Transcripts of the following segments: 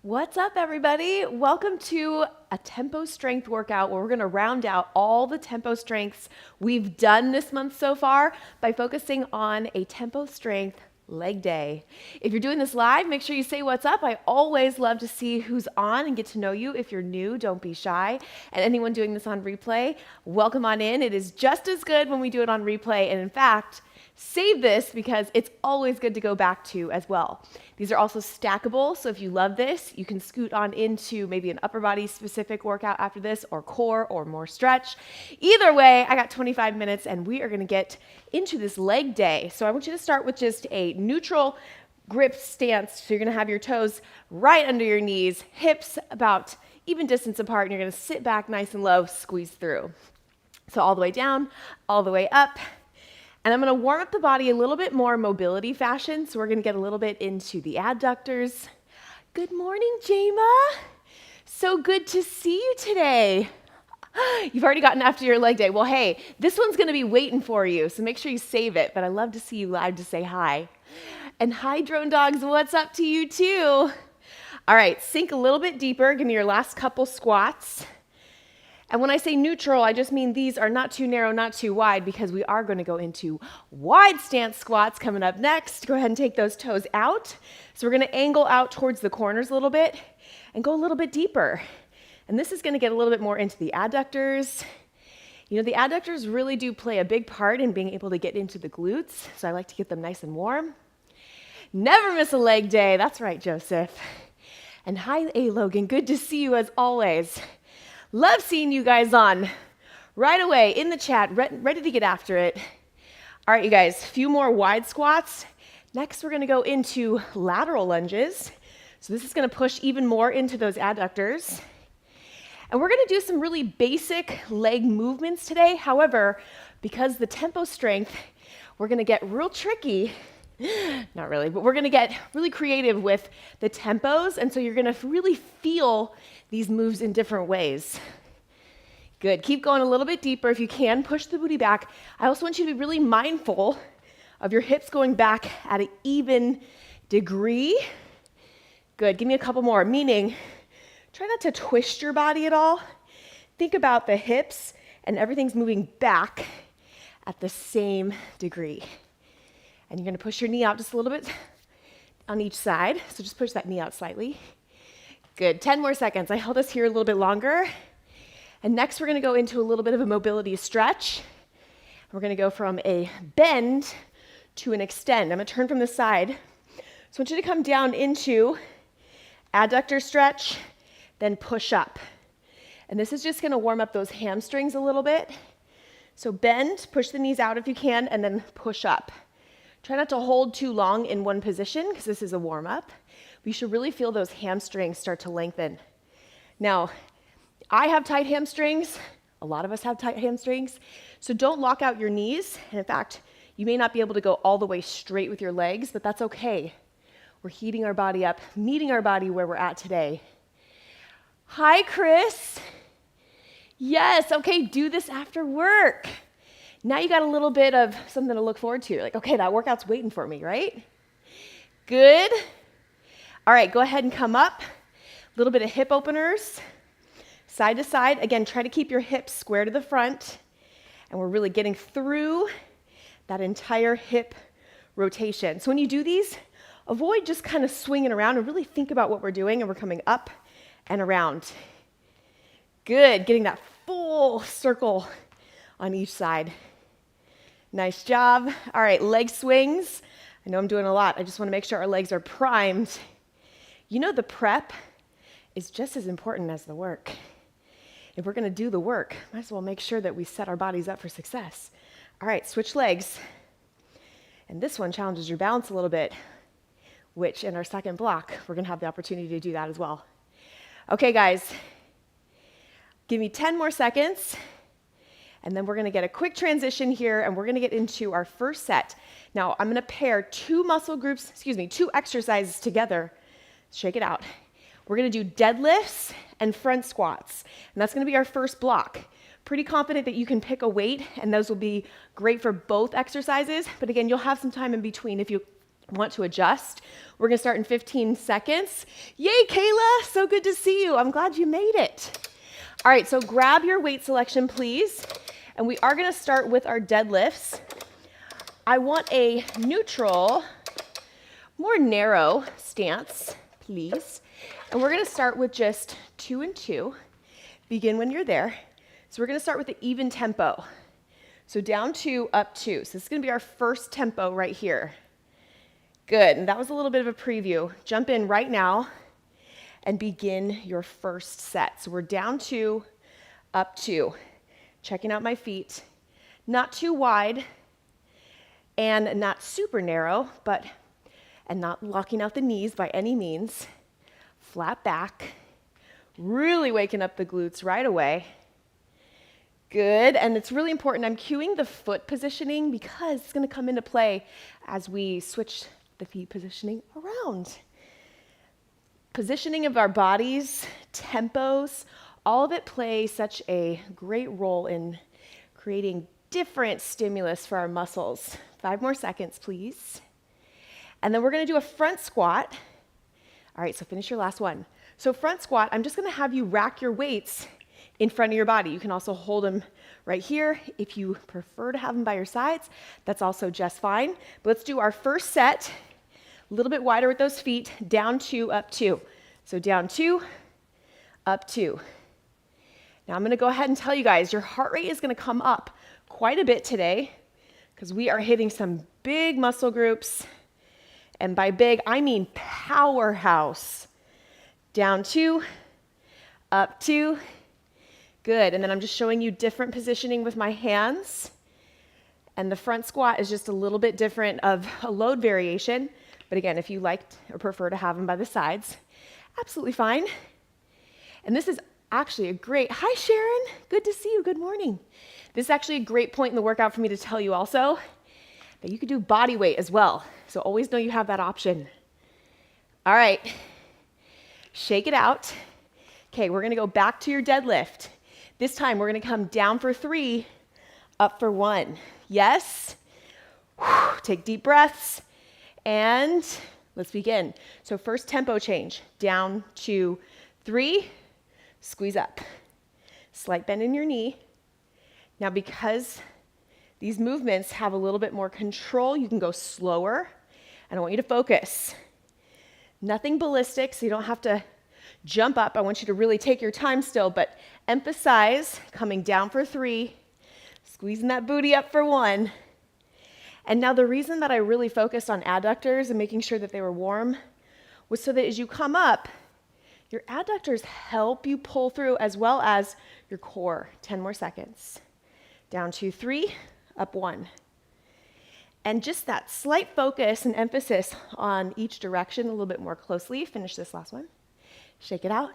What's up, everybody? Welcome to a tempo strength workout where we're going to round out all the tempo strengths we've done this month so far by focusing on a tempo strength leg day. If you're doing this live, make sure you say what's up. I always love to see who's on and get to know you. If you're new, don't be shy. And anyone doing this on replay, welcome on in. It is just as good when we do it on replay. And in fact, save this because it's always good to go back to as well. These are also stackable, so if you love this, you can scoot on into maybe an upper body specific workout after this, or core, or more stretch. Either way, I got 25 minutes and we are gonna get into this leg day. So I want you to start with just a neutral grip stance. So you're gonna have your toes right under your knees, hips about even distance apart, and you're gonna sit back nice and low, squeeze through. So all the way down, all the way up. And I'm gonna warm up the body a little bit more mobility fashion. So we're gonna get a little bit into the adductors. Good morning, Jama. So good to see you today. You've already gotten after your leg day. Well, hey, this one's gonna be waiting for you, so make sure you save it. But I love to see you live to say hi. And hi, drone dogs, what's up to you too? All right, sink a little bit deeper. Give me your last couple squats. And when I say neutral, I just mean these are not too narrow, not too wide, because we are going to go into wide stance squats coming up next. Go ahead and take those toes out. So we're going to angle out towards the corners a little bit and go a little bit deeper. And this is going to get a little bit more into the adductors. You know, the adductors really do play a big part in being able to get into the glutes. So I like to get them nice and warm. Never miss a leg day. That's right, Joseph. And hi, A. Logan. Good to see you as always. Love seeing you guys on right away in the chat, ready to get after it. All right, you guys, a few more wide squats. Next, we're gonna go into lateral lunges. So this is gonna push even more into those adductors. And we're gonna do some really basic leg movements today. However, because the tempo strength, we're gonna get real tricky. Not really, but we're gonna get really creative with the tempos, and so you're gonna really feel these moves in different ways. Good, keep going a little bit deeper if you can, push the booty back. I also want you to be really mindful of your hips going back at an even degree. Good, give me a couple more, meaning try not to twist your body at all. Think about the hips and everything's moving back at the same degree. And you're gonna push your knee out just a little bit on each side. So just push that knee out slightly. Good, 10 more seconds. I held us here a little bit longer. And next we're gonna go into a little bit of a mobility stretch. We're gonna go from a bend to an extend. I'm gonna turn from the side. So I want you to come down into adductor stretch, then push up. And this is just gonna warm up those hamstrings a little bit. So bend, push the knees out if you can, and then push up. Try not to hold too long in one position because this is a warm-up. You should really feel those hamstrings start to lengthen. Now, I have tight hamstrings. A lot of us have tight hamstrings. So don't lock out your knees. And in fact, you may not be able to go all the way straight with your legs, but that's okay. We're heating our body up, meeting our body where we're at today. Hi, Chris. Yes, okay, do this after work. Now you got a little bit of something to look forward to. You're like, okay, that workout's waiting for me, right? Good. All right, go ahead and come up. A little bit of hip openers, side to side. Again, try to keep your hips square to the front. And we're really getting through that entire hip rotation. So when you do these, avoid just kind of swinging around and really think about what we're doing, and we're coming up and around. Good, getting that full circle on each side. Nice job. All right, leg swings. I know I'm doing a lot. I just want to make sure our legs are primed. You know, the prep is just as important as the work. If we're going to do the work, might as well make sure that we set our bodies up for success. All right, switch legs. And this one challenges your balance a little bit, which in our second block, we're going to have the opportunity to do that as well. Okay, guys, give me 10 more seconds. And then we're gonna get a quick transition here, and we're gonna get into our first set. Now, I'm gonna pair two exercises together. Shake it out. We're gonna do deadlifts and front squats, and that's gonna be our first block. Pretty confident that you can pick a weight, and those will be great for both exercises, but again, you'll have some time in between if you want to adjust. We're gonna start in 15 seconds. Yay, Kayla, so good to see you. I'm glad you made it. All right, so grab your weight selection, please. And we are gonna start with our deadlifts. I want a neutral, more narrow stance, please. And we're gonna start with just 2 and 2. Begin when you're there. So we're gonna start with the even tempo. So down 2, up 2. So this is gonna be our first tempo right here. Good, and that was a little bit of a preview. Jump in right now and begin your first set. So we're down 2, up 2. Checking out my feet. Not too wide and not super narrow, and not locking out the knees by any means. Flat back. Really waking up the glutes right away. Good, and it's really important. I'm cueing the foot positioning because it's gonna come into play as we switch the feet positioning around. Positioning of our bodies, tempos, all of it plays such a great role in creating different stimulus for our muscles. 5 more seconds, please. And then we're gonna do a front squat. All right, so finish your last one. So front squat, I'm just gonna have you rack your weights in front of your body. You can also hold them right here. If you prefer to have them by your sides, that's also just fine. But let's do our first set, a little bit wider with those feet, down 2, up 2. So down 2, up 2. Now I'm gonna go ahead and tell you guys, your heart rate is gonna come up quite a bit today because we are hitting some big muscle groups. And by big, I mean powerhouse. Down 2, up 2. Good, and then I'm just showing you different positioning with my hands. And the front squat is just a little bit different of a load variation. But again, if you like or prefer to have them by the sides, absolutely fine. And this is actually a great, hi Sharon, good to see you, good morning. This is actually a great point in the workout for me to tell you also that you could do body weight as well. So always know you have that option. All right, shake it out. Okay, we're gonna go back to your deadlift. This time we're gonna come down for 3, up for 1. Yes? Take deep breaths and let's begin. So first tempo change, down 2, 3, squeeze up. Slight bend in your knee. Now because these movements have a little bit more control, you can go slower. And I want you to focus. Nothing ballistic, so you don't have to jump up. I want you to really take your time still, but emphasize coming down for 3, squeezing that booty up for 1. And now the reason that I really focused on adductors and making sure that they were warm was so that as you come up, your adductors help you pull through as well as your core. 10 more seconds. Down 2, 3, up 1. And just that slight focus and emphasis on each direction a little bit more closely. Finish this last one. Shake it out.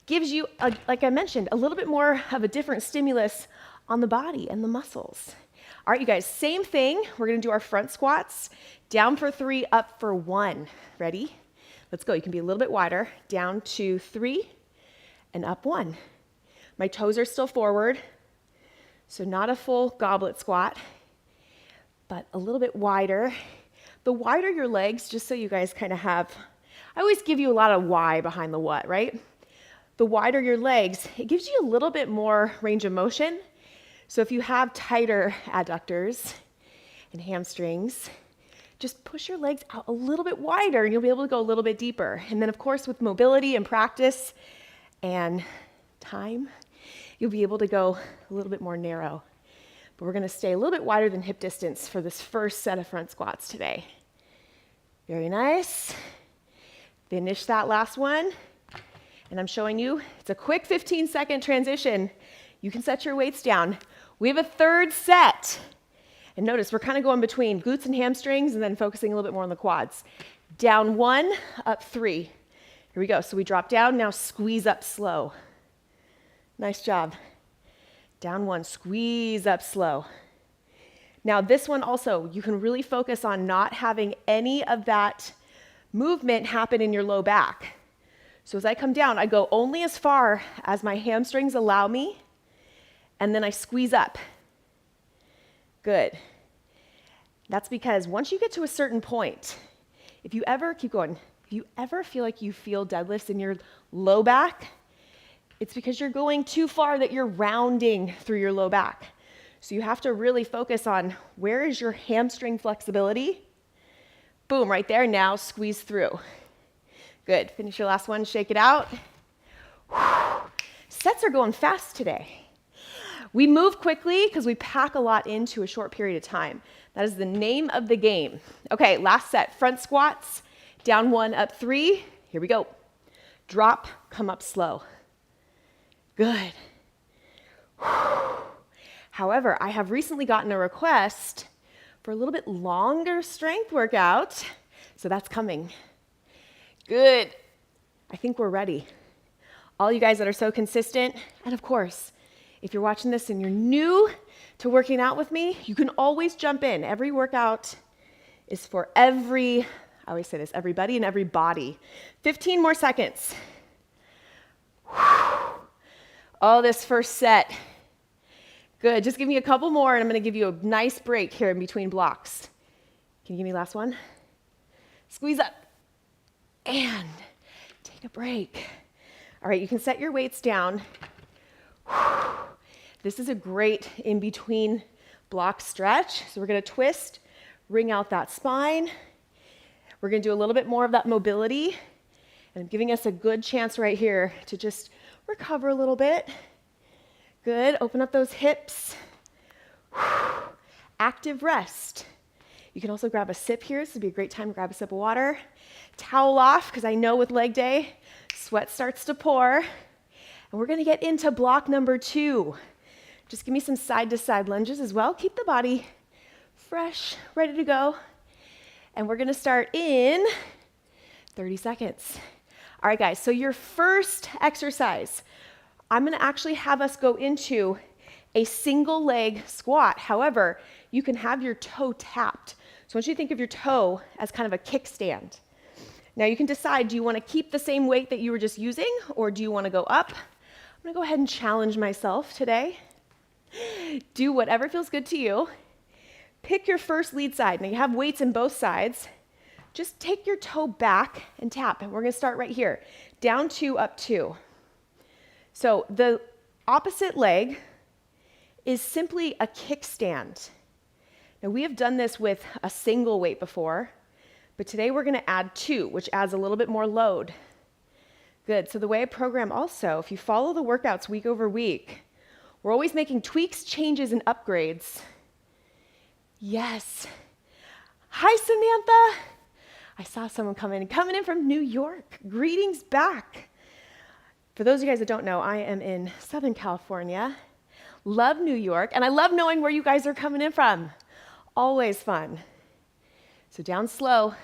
Gives you, like I mentioned, a little bit more of a different stimulus on the body and the muscles. All right, you guys, same thing. We're gonna do our front squats. Down for 3, up for 1. Ready? Let's go. You can be a little bit wider. Down 2, 3, and up 1. My toes are still forward, so not a full goblet squat, but a little bit wider. The wider your legs, just so you guys kind of have, I always give you a lot of why behind the what, right? The wider your legs, it gives you a little bit more range of motion. So if you have tighter adductors and hamstrings, just push your legs out a little bit wider and you'll be able to go a little bit deeper. And then of course with mobility and practice and time, you'll be able to go a little bit more narrow. But we're gonna stay a little bit wider than hip distance for this first set of front squats today. Very nice. Finish that last one. And I'm showing you, it's a quick 15-second transition. You can set your weights down. We have a third set. And notice we're kind of going between glutes and hamstrings and then focusing a little bit more on the quads. Down 1, up 3. Here we go. So we drop down, now squeeze up slow. Nice job. Down 1, squeeze up slow. Now this one also, you can really focus on not having any of that movement happen in your low back. So as I come down, I go only as far as my hamstrings allow me, and then I squeeze up. Good. That's because once you get to a certain point, if you ever feel like you feel deadlifts in your low back, it's because you're going too far that you're rounding through your low back. So you have to really focus on where is your hamstring flexibility. Boom, right there. Now squeeze through. Good. Finish your last one. Shake it out. Sets are going fast today. We move quickly because we pack a lot into a short period of time. That is the name of the game. Okay, last set. Front squats. Down 1, up 3. Here we go. Drop, come up slow. Good. However, I have recently gotten a request for a little bit longer strength workout, so that's coming. Good. I think we're ready. All you guys that are so consistent, and of course, if you're watching this and you're new to working out with me, you can always jump in. Every workout is for everybody and every body. 15 more seconds. Oh, this first set. Good, just give me a couple more and I'm gonna give you a nice break here in between blocks. Can you give me the last one? Squeeze up and take a break. All right, you can set your weights down. This is a great in-between block stretch. So we're gonna twist, wring out that spine. We're gonna do a little bit more of that mobility and giving us a good chance right here to just recover a little bit. Good, open up those hips. Active rest. You can also grab a sip here. This would be a great time to grab a sip of water. Towel off, because I know with leg day, sweat starts to pour. And we're gonna get into block number 2. Just give me some side-to-side lunges as well. Keep the body fresh, ready to go. And we're gonna start in 30 seconds. All right, guys, so your first exercise, I'm gonna actually have us go into a single leg squat. However, you can have your toe tapped. So I want you to think of your toe as kind of a kickstand. Now you can decide, do you wanna keep the same weight that you were just using, or do you wanna go up? I'm gonna go ahead and challenge myself today. Do whatever feels good to you. Pick your first lead side. Now you have weights in both sides. Just take your toe back and tap. And we're gonna start right here. Down 2, up 2. So the opposite leg is simply a kickstand. Now we have done this with a single weight before, but today we're gonna add 2, which adds a little bit more load. Good, so the way I program also, if you follow the workouts week over week, we're always making tweaks, changes, and upgrades. Yes. Hi, Samantha. I saw someone coming in from New York. Greetings back. For those of you guys that don't know, I am in Southern California. Love New York, and I love knowing where you guys are coming in from. Always fun. So down slow.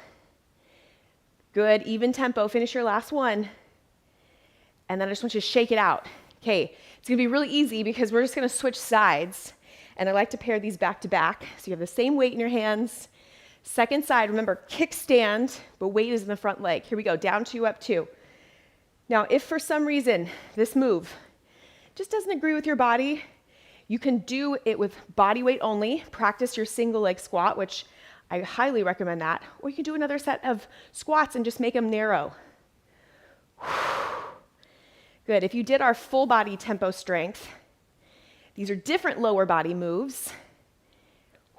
Good, even tempo. Finish your last one. And then I just want you to shake it out. Okay, it's gonna be really easy because we're just gonna switch sides. And I like to pair these back to back. So you have the same weight in your hands. Second side, remember, kickstand, but weight is in the front leg. Here we go, down 2, up 2. Now, if for some reason this move just doesn't agree with your body, you can do it with body weight only. Practice your single leg squat, which I highly recommend that. Or you can do another set of squats and just make them narrow. Good, if you did our full body tempo strength, these are different lower body moves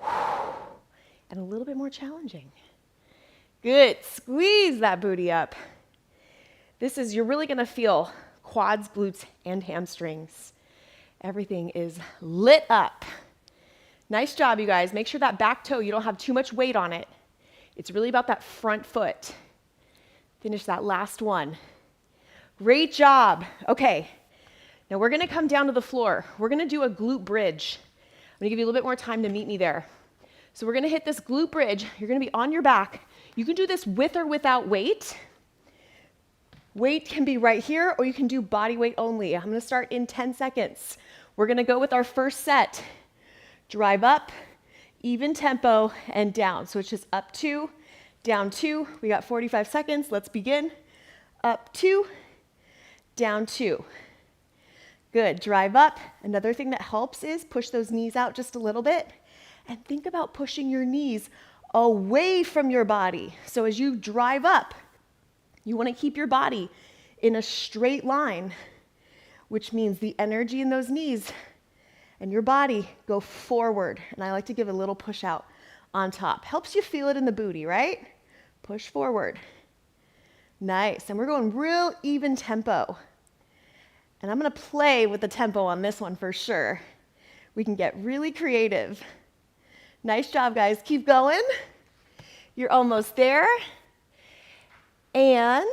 and a little bit more challenging. Good, squeeze that booty up. You're really gonna feel quads, glutes, and hamstrings. Everything is lit up. Nice job, you guys. Make sure that back toe, you don't have too much weight on it. It's really about that front foot. Finish that last one. Great job. Okay, now we're gonna come down to the floor. We're gonna do a glute bridge. I'm gonna give you a little bit more time to meet me there. So we're gonna hit this glute bridge. You're gonna be on your back. You can do this with or without weight. Weight can be right here, or you can do body weight only. I'm gonna start in 10 seconds. We're gonna go with our first set. Drive up, even tempo, and down. So it's just up 2, down 2. We got 45 seconds. Let's begin. Up 2, down 2. Good, drive up. Another thing that helps is push those knees out just a little bit And think about pushing your knees away from your body. So as you drive up, you want to keep your body in a straight line, which means the energy in those knees and your body go forward. And I like to give a little push out on top. Helps you feel it in the booty, right? Push forward. Nice. And we're going real even tempo. And I'm going to play with the tempo on this one for sure. We can get really creative. Nice job, guys. Keep going. You're almost there. And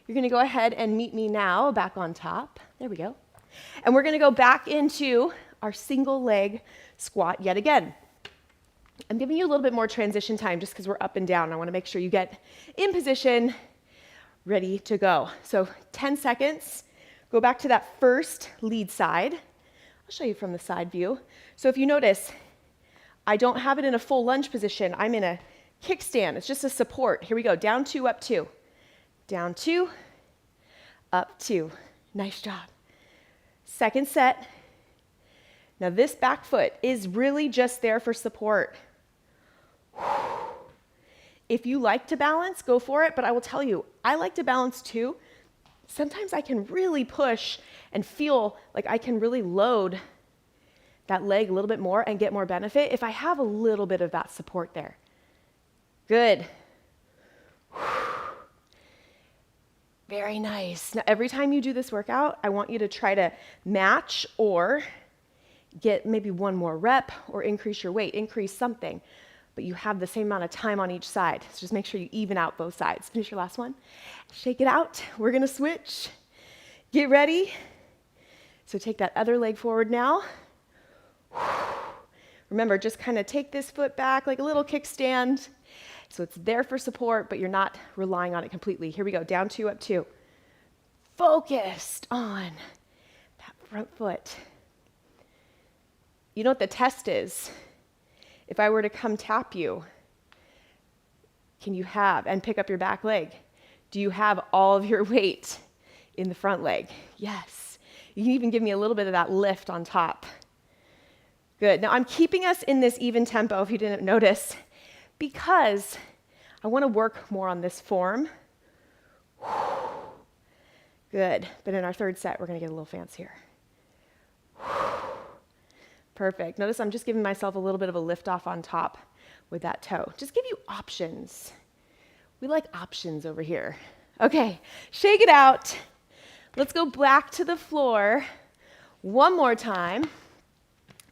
you're going to go ahead and meet me now back on top. There we go. And we're going to go back into our single leg squat yet again. I'm giving you a little bit more transition time just because we're up and down. I want to make sure you get in position, ready to go. So 10 seconds. Go back to that first lead side. I'll show you from the side view. So if you notice, I don't have it in a full lunge position. I'm in a kickstand. It's just a support. Here we go. Down 2, up 2. Down 2, up 2. Nice job. Second set. Now this back foot is really just there for support. If you like to balance, go for it, but I will tell you, I like to balance too. Sometimes I can really push and feel like I can really load that leg a little bit more and get more benefit if I have a little bit of that support there. Good. Very nice. Now, every time you do this workout, I want you to try to match or get maybe one more rep or increase your weight, increase something, but you have the same amount of time on each side. So just make sure you even out both sides. Finish your last one. Shake it out. We're going to switch. Get ready. So take that other leg forward now. Remember, just kind of take this foot back like a little kickstand. So it's there for support, but you're not relying on it completely. Here we go. Down 2, up 2. Focused on that front foot. You know what the test is? If I were to come tap you, can you have, and pick up your back leg, do you have all of your weight in the front leg? Yes. You can even give me a little bit of that lift on top. Good. Now I'm keeping us in this even tempo, if you didn't notice, because I want to work more on this form. Good. But in our third set, we're going to get a little fancier. Perfect. Notice I'm just giving myself a little bit of a lift off on top with that toe. Just give you options. We like options over here. Okay, shake it out. Let's go back to the floor one more time.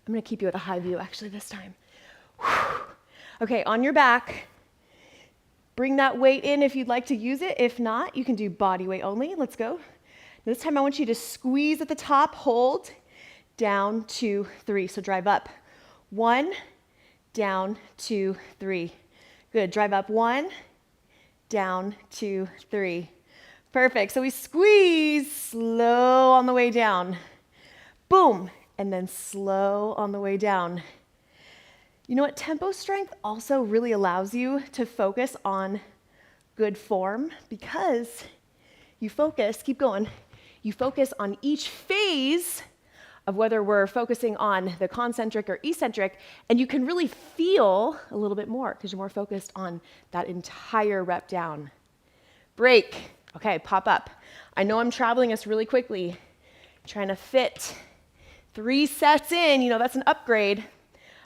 I'm going to keep you at a high view actually this time. Okay, on your back. Bring that weight in if you'd like to use it. If not, you can do body weight only. Let's go. This time I want you to squeeze at the top, hold. Down, 2, 3. So drive up. 1, down, 2, 3. Good. Drive up. 1, down, 2, 3. Perfect. So we squeeze slow on the way down. Boom. And then slow on the way down. You know what? Tempo strength also really allows you to focus on good form because you focus, keep going, you focus on each phase of whether we're focusing on the concentric or eccentric, and you can really feel a little bit more because you're more focused on that entire rep down. Break. Okay, pop up. I know I'm traveling us really quickly, trying to fit 3 sets in. You know, that's an upgrade.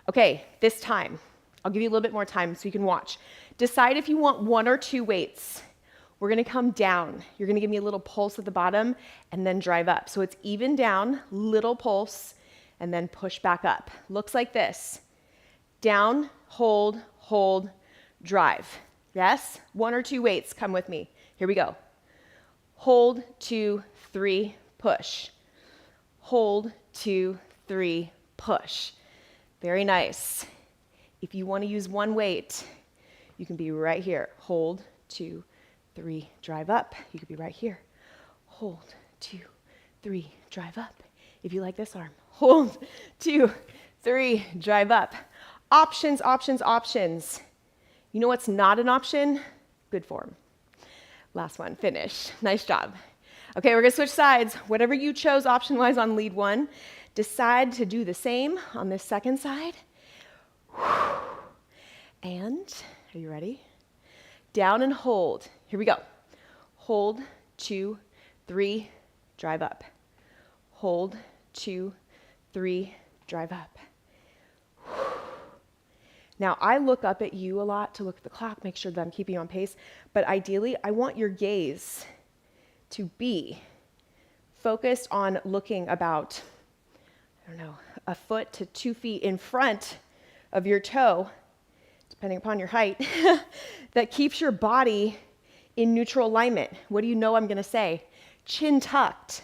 Okay, this time, I'll give you a little bit more time so you can watch. Decide if you want 1 or 2 weights. We're going to come down. You're going to give me a little pulse at the bottom and then drive up. So it's even down, little pulse, and then push back up. Looks like this. Down, hold, hold, drive. Yes? 1 or 2 weights. Come with me. Here we go. Hold, 2, 3, push. Hold, 2, 3, push. Very nice. If you want to use 1 weight, you can be right here. Hold, 2, 3, drive up. You could be right here. Hold, 2, 3, drive up. If you like this arm, hold, 2, 3, drive up. Options, options, options. You know what's not an option? Good form. Last one, finish. Nice job. Okay, we're gonna switch sides. Whatever you chose option-wise on lead 1, decide to do the same on this second side, And, are you ready? Down and hold. Here we go. Hold, 2, 3, drive up. Hold, 2, 3, drive up. Now, I look up at you a lot to look at the clock, make sure that I'm keeping you on pace, but ideally, I want your gaze to be focused on looking about, I don't know, a foot to 2 feet in front of your toe, depending upon your height, that keeps your body in neutral alignment. What do you know I'm going to say? Chin tucked.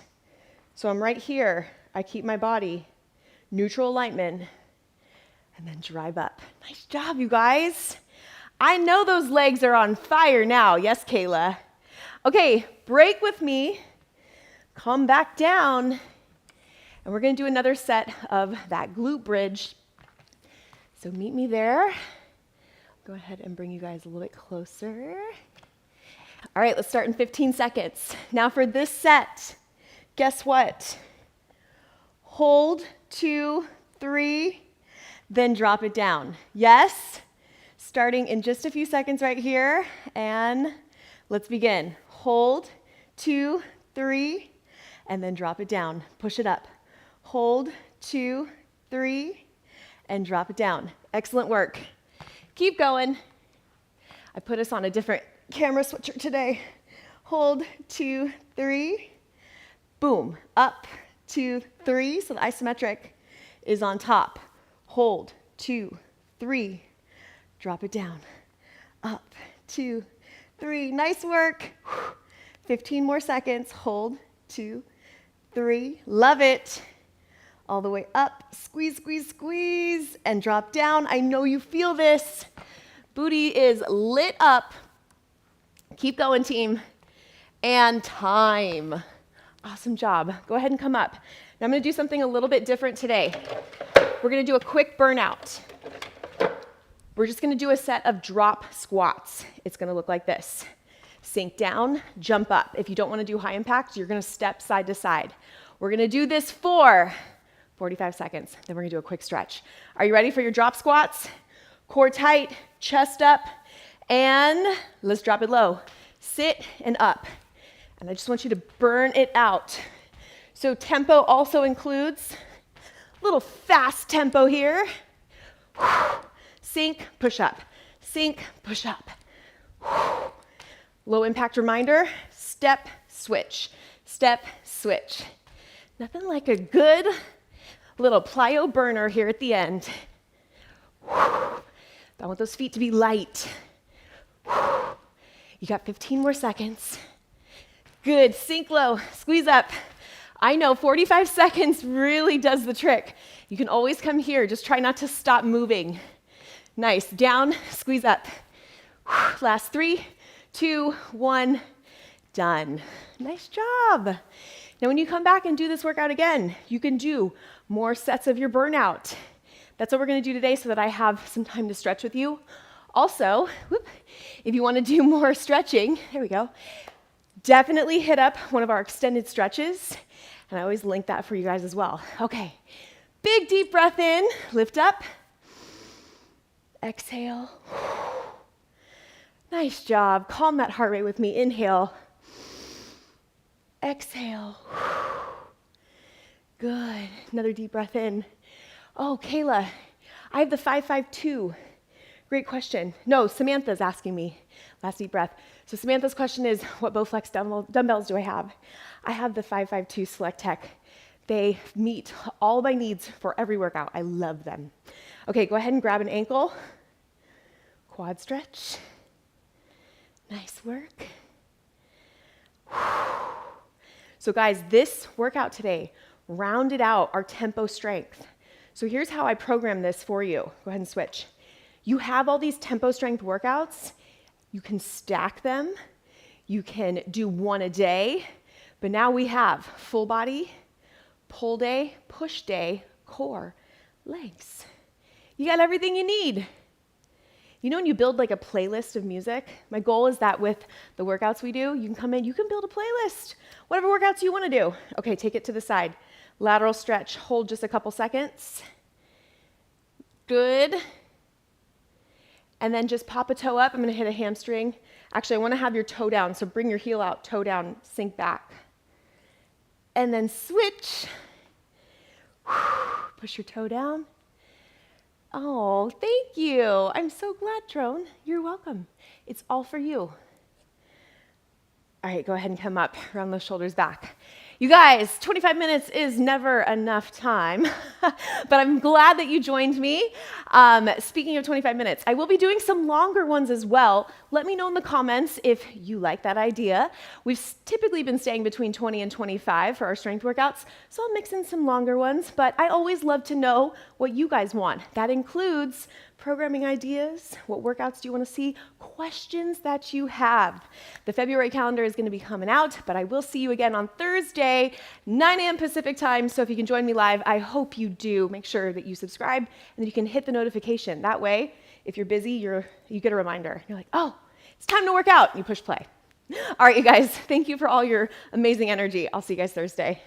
So I'm right here. I keep my body neutral alignment and then drive up. Nice job, you guys. I know those legs are on fire now. Yes, Kayla. Okay, break with me. Come back down. And we're going to do another set of that glute bridge. So meet me there. Go ahead and bring you guys a little bit closer. All right, let's start in 15 seconds. Now for this set, guess what? Hold, 2, 3, then drop it down. Yes? Starting in just a few seconds right here, and let's begin. Hold, 2, 3, and then drop it down. Push it up. Hold, 2, 3, and drop it down. Excellent work. Keep going. I put us on a different camera switcher today. Hold, 2, 3, boom. Up, 2, 3, so the isometric is on top. Hold, 2, 3, drop it down. Up, 2, 3, nice work. 15 more seconds. Hold, 2, 3, love it. All the way up, squeeze, squeeze, squeeze, and drop down. I know you feel this. Booty is lit up. Keep going, team. And time. Awesome job. Go ahead and come up. Now I'm gonna do something a little bit different today. We're gonna do a quick burnout. We're just gonna do a set of drop squats. It's gonna look like this. Sink down, jump up. If you don't wanna do high impact, you're gonna step side to side. We're gonna do this for 45 seconds, then we're gonna do a quick stretch. Are you ready for your drop squats? Core tight, chest up, and let's drop it low. Sit and up. And I just want you to burn it out. So tempo also includes a little fast tempo here. Sink, push up. Sink, push up. Low impact reminder, step, switch. Step, switch. Nothing like a good little plyo burner here at the end. I want those feet to be light. You got 15 more seconds. Good, sink low, squeeze up. I know 45 seconds really does the trick. You can always come here, just try not to stop moving. Nice, down, squeeze up. Last 3, 2, 1, done. Nice job. Now when you come back and do this workout again, you can do more sets of your burnout. That's what we're gonna do today so that I have some time to stretch with you. Also, if you wanna do more stretching, there we go, definitely hit up one of our extended stretches, and I always link that for you guys as well. Okay, big deep breath in, lift up, exhale. Nice job, calm that heart rate with me, inhale, exhale. Good, another deep breath in. Oh, Kayla, I have the 552. Great question. No, Samantha's asking me. Last deep breath. So Samantha's question is, what Bowflex dumbbells do I have? I have the 552 Select Tech. They meet all my needs for every workout. I love them. Okay, go ahead and grab an ankle. Quad stretch. Nice work. So guys, this workout today rounded out our tempo strength. So here's how I program this for you. Go ahead and switch. You have all these tempo strength workouts. You can stack them. You can do one a day. But now we have full body, pull day, push day, core, legs. You got everything you need. You know when you build like a playlist of music? My goal is that with the workouts we do, you can come in, you can build a playlist. Whatever workouts you want to do. Okay, take it to the side. Lateral stretch, hold just a couple seconds. Good. And then just pop a toe up. I'm going to hit a hamstring. Actually, I want to have your toe down, so bring your heel out, toe down, sink back. And then switch. Push your toe down. Oh, thank you. I'm so glad, Drone. You're welcome. It's all for you. All right, go ahead and come up, round those shoulders back. You guys, 25 minutes is never enough time, but I'm glad that you joined me. Speaking of 25 minutes, I will be doing some longer ones as well. Let me know in the comments if you like that idea. We've typically been staying between 20 and 25 for our strength workouts, so I'll mix in some longer ones, but I always love to know what you guys want. That includes programming ideas, what workouts do you want to see, questions that you have. The February calendar is going to be coming out, but I will see you again on Thursday, 9 a.m. Pacific time, so if you can join me live, I hope you do. Make sure that you subscribe and that you can hit the notification. That way, if you're busy, you get a reminder. You're like, oh, it's time to work out, and you push play. All right, you guys, thank you for all your amazing energy. I'll see you guys Thursday.